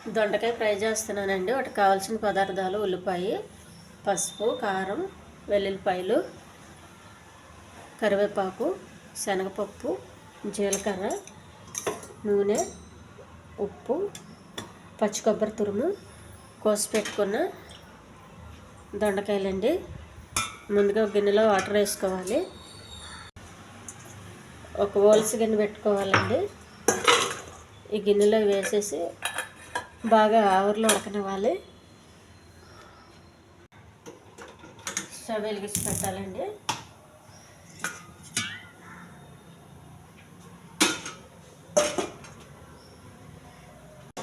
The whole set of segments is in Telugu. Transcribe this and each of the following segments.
దొండకాయ ఫ్రై చేస్తున్నానండి. వాటికి కావాల్సిన పదార్థాలు: ఉల్లిపాయ, పసుపు, కారం, వెల్లుల్లిపాయలు, కరివేపాకు, శనగపప్పు, జీలకర్ర, నూనె, ఉప్పు, పచ్చి కొబ్బరి తురుము, కోసి పెట్టుకున్న దొండకాయలండి. ముందుగా గిన్నెలో వాటర్ వేసుకోవాలి. ఒక ఓల్స్ గిన్నె పెట్టుకోవాలండి. ఈ గిన్నెలో వేసేసి బాగా ఆవిరిలో ఉడకనివ్వాలి. స్టవ్ వెలిగించి పెట్టాలండి.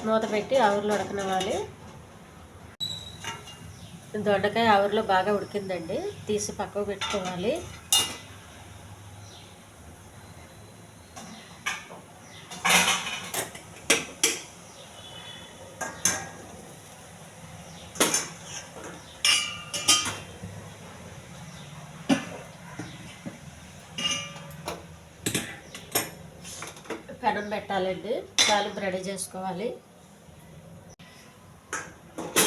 మూత పెట్టి ఆవిరిలో ఉడకనివ్వాలి. దొండకాయ ఆవిరిలో బాగా ఉడికిందండి. తీసి పక్కకు పెట్టుకోవాలి. పెనం పెట్టాలండి. తాలింపు రెడీ చేసుకోవాలి.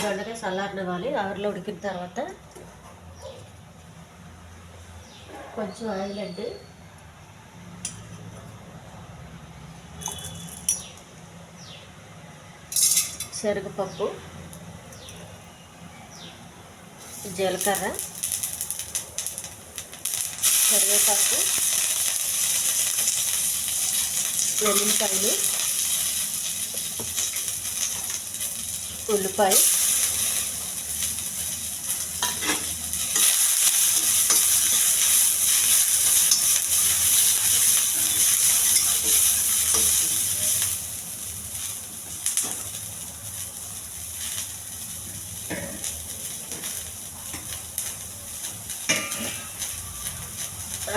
దొండకాయ చల్లారనివ్వాలి. ఆవిరిలో ఉడికిన తర్వాత కొంచెం ఆయిల్ అండి. శనగపప్పు, జీలకర్ర, కరివేపాకు, వెల్లుల్లిపాయలు, ఉల్లిపాయ,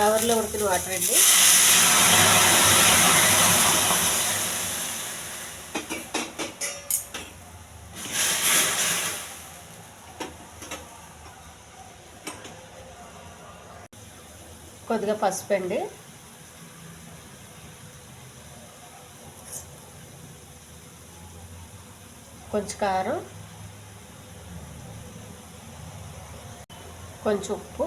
ఆవిరిలో ఉడికిన వాటర్ అండి. కొద్దిగా పసుపు అండి. కొంచెం కారం, కొంచెం ఉప్పు.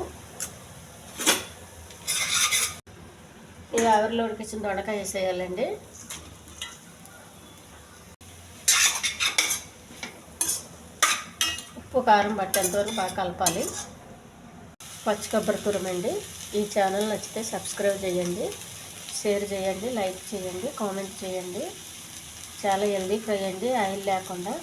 ఈ ఆవిరిలో ఉడికించిన దొండకాయ వేసేయాలండి. ఉప్పు కారం పట్టేంతవరకు బాగా కలపాలి. పచ్చి కొబ్బరి తురుమండి. ఈ ఛానల్ నచ్చితే సబ్స్క్రైబ్ చేయండి, షేర్ చేయండి, లైక్ చేయండి, కామెంట్ చేయండి. చాలా హెల్దీ ఫ్రై అండి, ఆయిల్ లేకుండా.